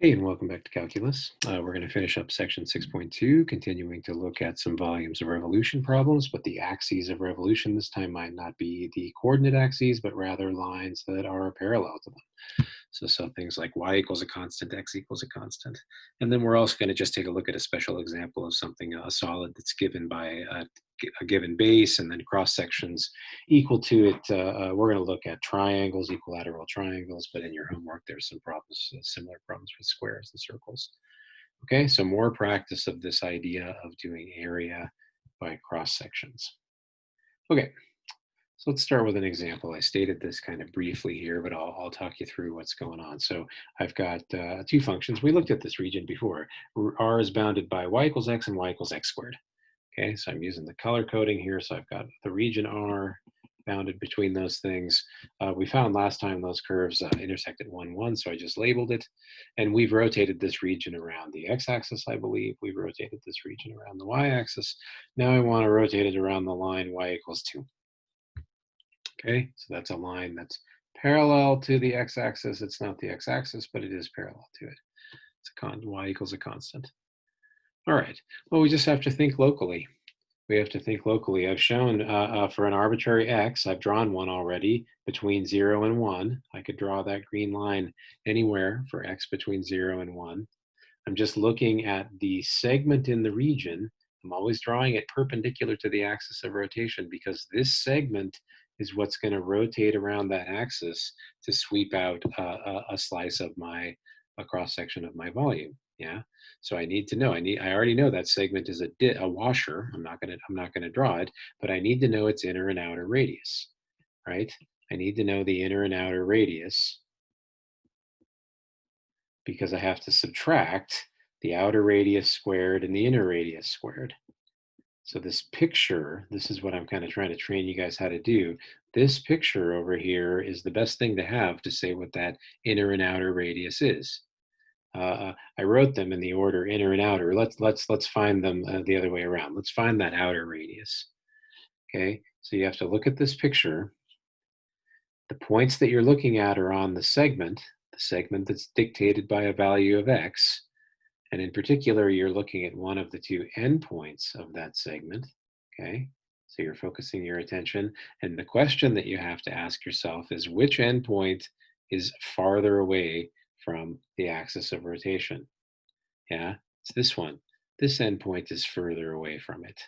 Hey, and welcome back to Calculus. We're going to finish up section 6.2, continuing to look at some volumes of revolution problems, but the axes of revolution this time might not be the coordinate axes, but rather lines that are parallel to them. So things like y equals a constant, x equals a constant. And then we're also going to just take a look at a special example of something, a solid that's given by a given base and then cross sections equal to it. We're going to look at triangles, equilateral triangles, but in your homework, there's some problems, similar problems with squares and circles. Okay, so more practice of this idea of doing area by cross sections. Okay, so let's start with an example. I stated this kind of briefly here, but I'll talk you through what's going on. So I've got two functions. We looked at this region before. R is bounded by y equals x and y equals x squared. Okay, so I'm using the color coding here. So I've got the region R bounded between those things. We found last time those curves intersect at 1, 1, so I just labeled it. And we've rotated this region around the x-axis, I believe. We've rotated this region around the y-axis. Now I want to rotate it around the line y equals 2. Okay, so that's a line that's parallel to the x-axis. It's not the x-axis, but it is parallel to it. It's y equals a constant. All right, well, we just have to think locally. We have to think locally. I've shown for an arbitrary x, I've drawn one already between 0 and 1. I could draw that green line anywhere for x between 0 and 1. I'm just looking at the segment in the region. I'm always drawing it perpendicular to the axis of rotation because this segment is what's going to rotate around that axis to sweep out a slice of a cross section of my volume. Yeah. So I need to know. I already know that segment is a washer. I'm not gonna draw it, but I need to know its inner and outer radius, right? I need to know the inner and outer radius because I have to subtract the outer radius squared and the inner radius squared. So this picture, this is what I'm kind of trying to train you guys how to do. This picture over here is the best thing to have to say what that inner and outer radius is. I wrote them in the order inner and outer. Let's find them the other way around. Let's find that outer radius. Okay, so you have to look at this picture. The points that you're looking at are on the segment that's dictated by a value of x. And in particular, you're looking at one of the two endpoints of that segment. Okay, so you're focusing your attention. And the question that you have to ask yourself is which endpoint is farther away from the axis of rotation? Yeah, it's this one. This endpoint is further away from it.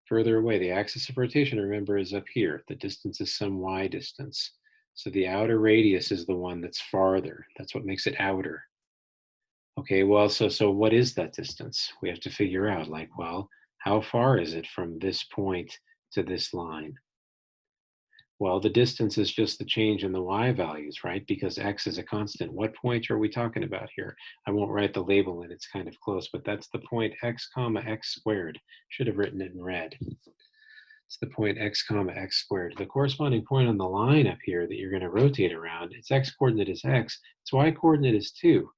Further away, the axis of rotation, remember, is up here. The distance is some y distance. So the outer radius is the one that's farther. That's what makes it outer. Okay, well, so what is that distance? We have to figure out, like, well, how far is it from this point to this line? Well, the distance is just the change in the y values, right? Because x is a constant. What point are we talking about here? I won't write the label in, it's kind of close, but that's the point x comma x squared. Should have written it in red. It's the point x comma x squared. The corresponding point on the line up here that you're going to rotate around, its x coordinate is x, its y coordinate is 2.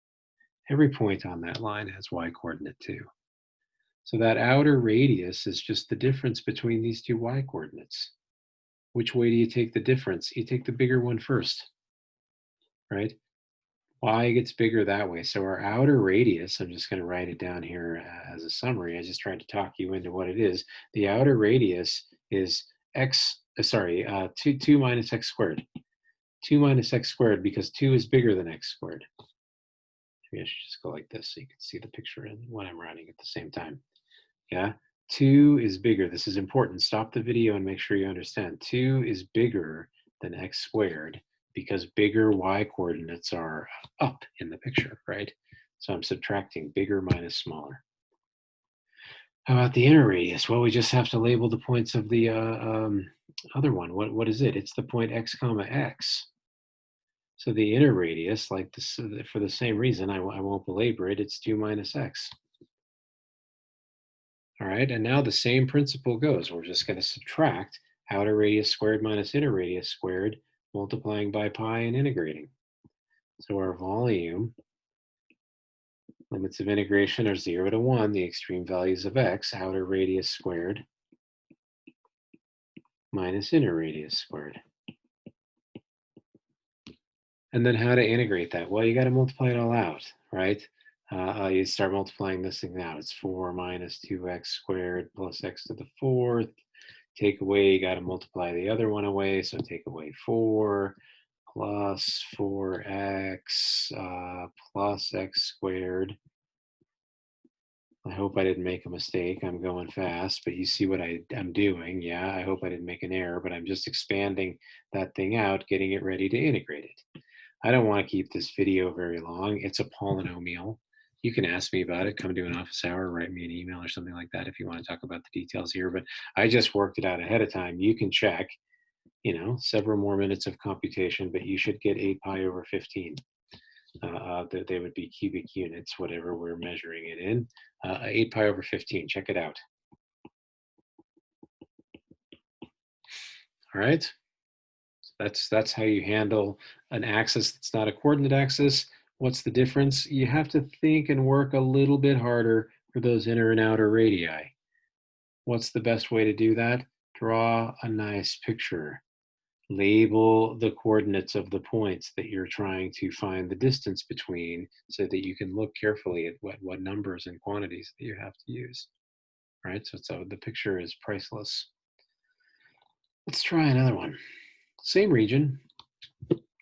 Every point on that line has y coordinate 2. So that outer radius is just the difference between these two y coordinates. Which way do you take the difference? You take the bigger one first, right? Y gets bigger that way. So our outer radius, I'm just going to write it down here as a summary. I just tried to talk you into what it is. The outer radius is x, 2 minus x squared. 2 minus x squared because 2 is bigger than x squared. Maybe I should just go like this so you can see the picture when I'm writing at the same time. Yeah, 2 is bigger. This is important. Stop the video and make sure you understand. 2 is bigger than x squared because bigger y coordinates are up in the picture, right? So I'm subtracting bigger minus smaller. How about the inner radius? Well, we just have to label the points of the other one. What is it? It's the point x comma x. So the inner radius, like this, for the same reason, I won't belabor it, it's 2 minus x. All right, and now the same principle goes. We're just going to subtract outer radius squared minus inner radius squared, multiplying by pi and integrating. So our volume, limits of integration are 0 to 1, the extreme values of x, outer radius squared minus inner radius squared. And then how to integrate that? Well, you got to multiply it all out, right? You start multiplying this thing out. It's 4 minus 2x squared plus x to the fourth. Take away, you got to multiply the other one away. So take away 4 plus 4x plus x squared. I hope I didn't make a mistake. I'm going fast, but you see what I'm doing. Yeah, I hope I didn't make an error, but I'm just expanding that thing out, getting it ready to integrate it. I don't want to keep this video very long. It's a polynomial. You can ask me about it. Come to an office hour, write me an email or something like that if you want to talk about the details here. But I just worked it out ahead of time. You can check, several more minutes of computation, but you should get 8 pi over 15. They would be cubic units, whatever we're measuring it in. 8 pi over 15. Check it out. All right. That's how you handle an axis that's not a coordinate axis. What's the difference? You have to think and work a little bit harder for those inner and outer radii. What's the best way to do that? Draw a nice picture. Label the coordinates of the points that you're trying to find the distance between so that you can look carefully at what numbers and quantities that you have to use. All right, so the picture is priceless. Let's try another one. Same region,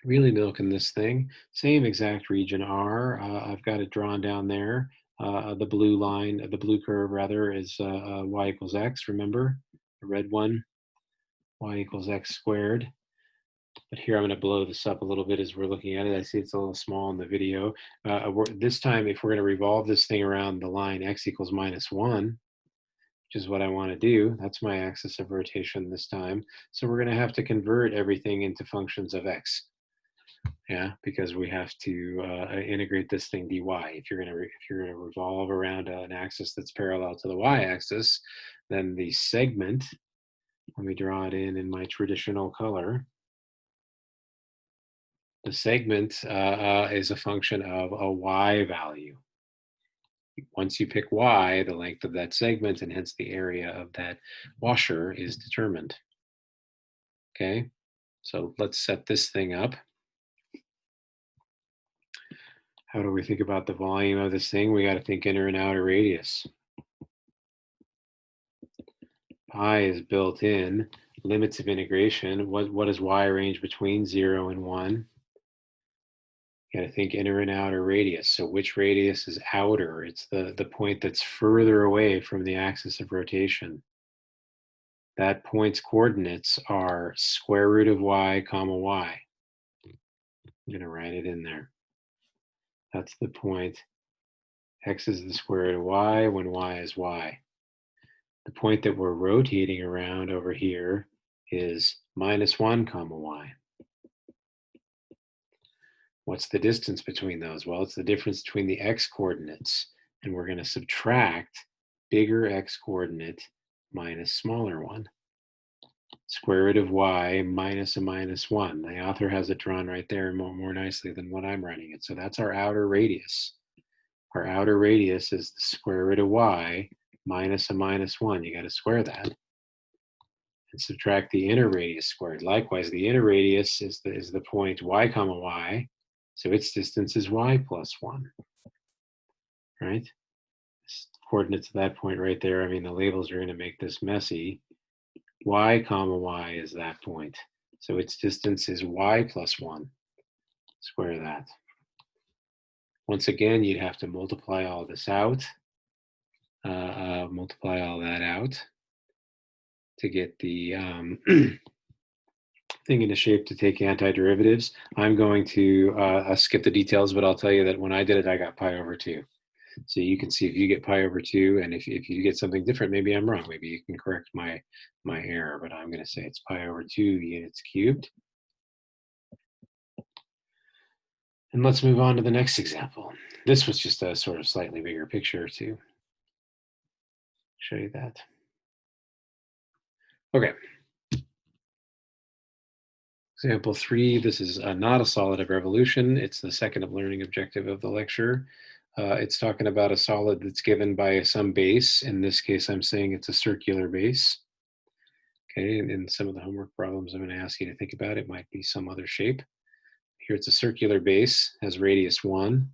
really milking this thing. Same exact region R. I've got it drawn down there. The blue line, the blue curve rather, is y equals x, remember? The red one, y equals x squared. But here I'm going to blow this up a little bit as we're looking at it. I see it's a little small in the video. This time, if we're going to revolve this thing around the line x equals minus 1, which is what I want to do, that's my axis of rotation this time. So we're going to have to convert everything into functions of x. Yeah, because we have to integrate this thing dy. If you're going to revolve around an axis that's parallel to the y-axis, then the segment, let me draw it in my traditional color. The segment is a function of a y value. Once you pick y, the length of that segment and hence the area of that washer is determined. Okay, so let's set this thing up. How do we think about the volume of this thing? We got to think inner and outer radius. Pi is built in. Limits of integration. What does y range between 0 and 1? You got to think inner and outer radius. So which radius is outer? It's the point that's further away from the axis of rotation. That point's coordinates are square root of y comma y. I'm going to write it in there. That's the point. X is the square root of y when y is y. The point that we're rotating around over here is minus 1 comma y. What's the distance between those? Well, it's the difference between the x coordinates, and we're going to subtract bigger x coordinate minus smaller one. Square root of y minus a minus 1. The author has it drawn right there more nicely than what I'm writing it. So that's our outer radius. Our outer radius is the square root of y minus a minus 1. You got to square that. And subtract the inner radius squared. Likewise, the inner radius is the point y comma y. So its distance is y plus 1. Right? Coordinates of that point right there. I mean, the labels are going to make this messy. Y comma y is that point. So its distance is y plus 1. Square that. Once again, you'd have to multiply all this out. Multiply all that out to get the thing into shape to take antiderivatives. I'm going to skip the details, but I'll tell you that when I did it, I got pi over 2. So you can see if you get pi over 2, and if you get something different, maybe I'm wrong. Maybe you can correct my error, but I'm going to say it's pi over 2 units cubed. And let's move on to the next example. This was just a sort of slightly bigger picture to show you that. Okay. Example 3, this is not a solid of revolution. It's the second of learning objective of the lecture. It's talking about a solid that's given by some base. In this case, I'm saying it's a circular base. Okay, and in some of the homework problems I'm going to ask you to think about, it might be some other shape. Here it's a circular base, has radius 1.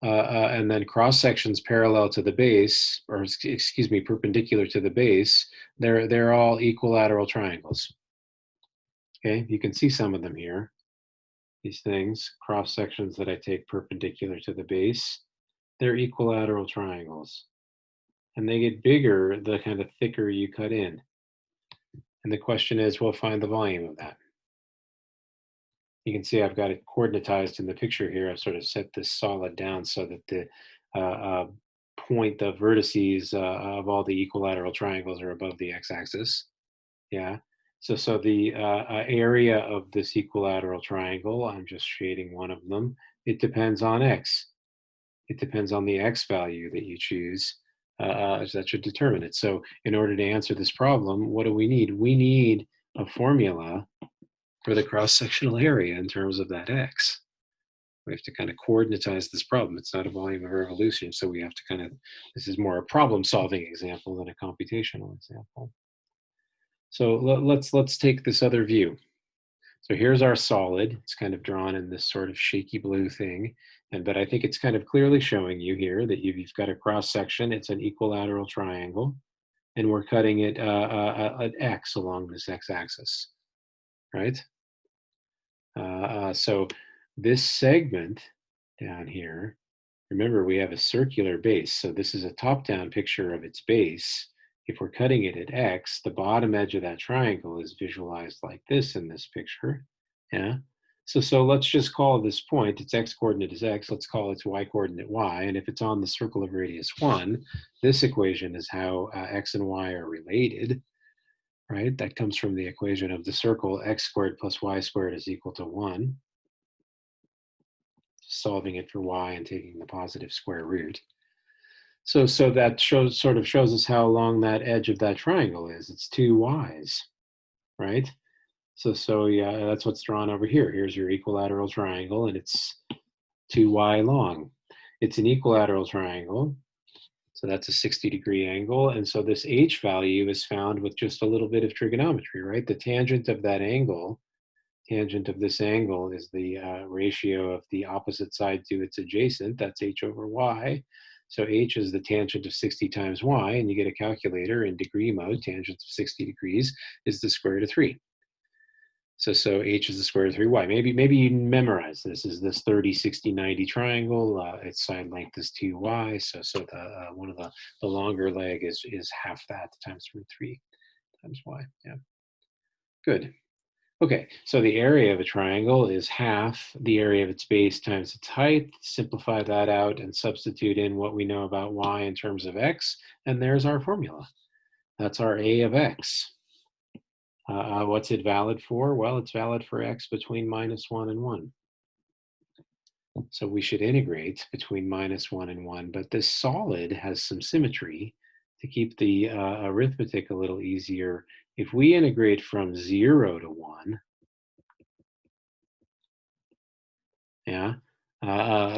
And then cross sections parallel to the base, or excuse me, perpendicular to the base, they're all equilateral triangles. Okay, you can see some of them here. These things, cross sections that I take perpendicular to the base, they're equilateral triangles. And they get bigger the kind of thicker you cut in. And the question is, well, find the volume of that. You can see I've got it coordinatized in the picture here. I've sort of set this solid down so that the point, the vertices of all the equilateral triangles are above the x-axis. Yeah. So the area of this equilateral triangle, I'm just shading one of them. It depends on x. It depends on the x value that you choose. That should determine it. So in order to answer this problem, what do we need? We need a formula for the cross-sectional area in terms of that x. We have to kind of coordinatize this problem. It's not a volume of revolution, so we have to kind of, this is more a problem-solving example than a computational example. So let's take this other view. So here's our solid. It's kind of drawn in this sort of shaky blue thing. But I think it's kind of clearly showing you here that you've got a cross section. It's an equilateral triangle. And we're cutting it at x along this x-axis, right? So this segment down here, remember we have a circular base. So this is a top-down picture of its base. If we're cutting it at x, the bottom edge of that triangle is visualized like this in this picture. Yeah. So let's just call this point, its x coordinate is x, let's call its y coordinate y. And if it's on the circle of radius 1, this equation is how x and y are related, right? That comes from the equation of the circle, x squared plus y squared is equal to 1. Solving it for y and taking the positive square root. So that sort of shows us how long that edge of that triangle is. It's 2 y's, right? So yeah, that's what's drawn over here. Here's your equilateral triangle, and it's 2y long. It's an equilateral triangle, so that's a 60-degree angle. And so this h value is found with just a little bit of trigonometry, right? The tangent of that angle, tangent of this angle is the ratio of the opposite side to its adjacent. That's h over y. So h is the tangent of 60 times y, and you get a calculator in degree mode. Tangent of 60 degrees is the square root of 3. So h is the square root of 3y. Maybe you memorize this. Is this 30, 60, 90 triangle? Its side length is 2y. So the one of the longer leg is half that times root 3 times y. Yeah. Good. Okay, so the area of a triangle is half the area of its base times its height. Simplify that out and substitute in what we know about y in terms of x, and there's our formula. That's our a of x. What's it valid for? Well, it's valid for x between -1 and 1. So we should integrate between -1 and 1, but this solid has some symmetry to keep the arithmetic a little easier. If we integrate from 0 to 1, yeah,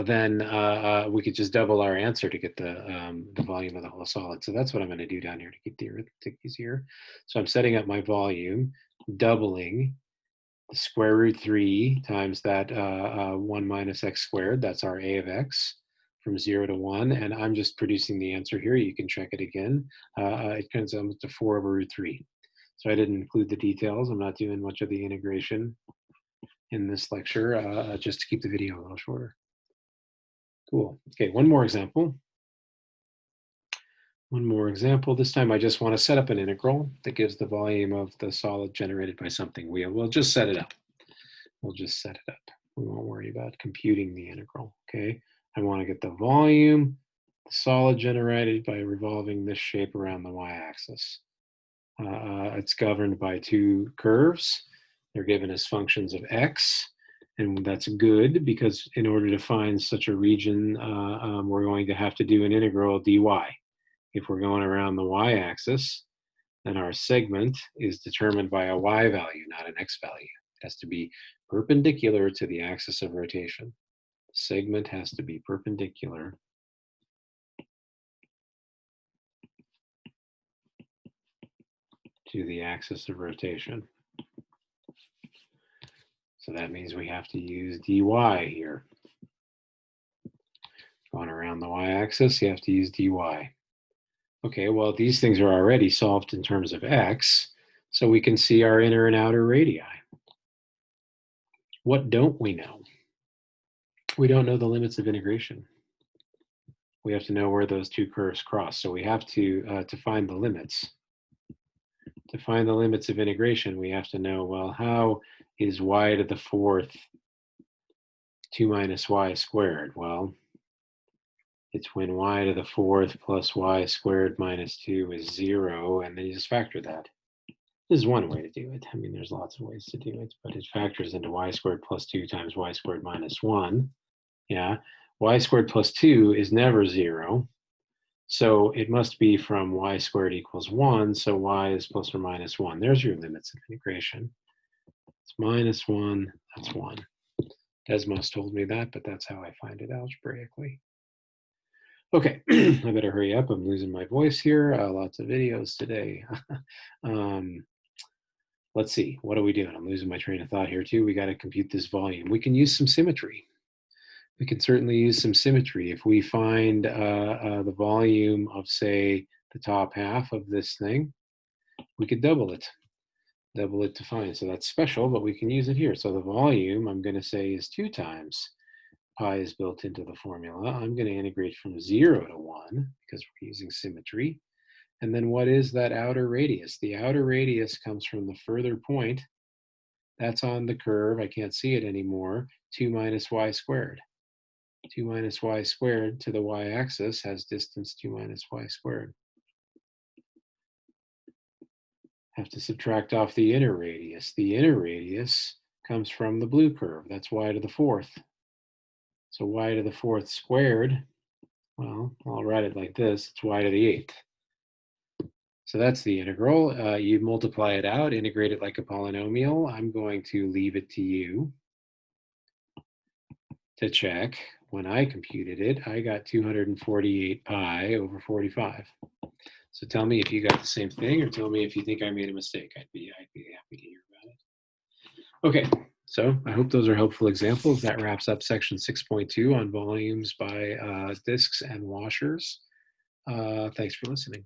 then we could just double our answer to get the volume of the whole solid. So that's what I'm going to do down here to keep the arithmetic easier. So I'm setting up my volume, doubling the square root 3 times that 1 minus x squared. That's our a of x from 0 to 1. And I'm just producing the answer here. You can check it again. It comes out to 4 over root 3. So I didn't include the details. I'm not doing much of the integration in this lecture, just to keep the video a little shorter. Cool. Okay, one more example. One more example. This time I just want to set up an integral that gives the volume of the solid generated by something. We'll just set it up. We'll just set it up. We won't worry about computing the integral, okay? I want to get the volume, the solid generated by revolving this shape around the y-axis. It's governed by two curves. They're given as functions of x, and that's good because in order to find such a region, we're going to have to do an integral dy. If we're going around the y-axis, then our segment is determined by a y value, not an x value. It has to be perpendicular to the axis of rotation. The segment has to be perpendicular to the axis of rotation. So that means we have to use dy here. Going around the y-axis, you have to use dy. Okay, well, these things are already solved in terms of x, so we can see our inner and outer radii. What don't we know? We don't know the limits of integration. We have to know where those two curves cross. So we have to find the limits. To find the limits of integration, we have to know, well, how is y to the fourth 2 minus y squared? Well, it's when y to the fourth plus y squared minus 2 is 0, and then you just factor that. This is one way to do it. I mean, there's lots of ways to do it, but it factors into y squared plus 2 times y squared minus 1. Yeah, y squared plus 2 is never 0. So it must be from y squared equals 1, so y is plus or minus 1. There's your limits of integration. It's minus 1, that's 1. Desmos told me that, but that's how I find it algebraically. Okay, I better hurry up. I'm losing my voice here. Lots of videos today. Let's see, what are we doing? I'm losing my train of thought here too. We got to compute this volume. We can use some symmetry. We can certainly use some symmetry. If we find the volume of, say, the top half of this thing, we could double it to find. So that's special, but we can use it here. So the volume, I'm going to say, is 2 times pi is built into the formula. I'm going to integrate from 0 to 1 because we're using symmetry. And then what is that outer radius? The outer radius comes from the further point. That's on the curve. I can't see it anymore. 2 minus y squared. 2 minus y squared to the y-axis has distance 2 minus y squared. Have to subtract off the inner radius. The inner radius comes from the blue curve. That's y to the fourth. So y to the fourth squared, well, I'll write it like this. It's y to the eighth. So that's the integral. You multiply it out, integrate it like a polynomial. I'm going to leave it to you to check. When I computed it, I got 248 pi over 45. So tell me if you got the same thing, or tell me if you think I made a mistake. I'd be happy to hear about it. Okay, so I hope those are helpful examples. That wraps up section 6.2 on volumes by disks and washers. Thanks for listening.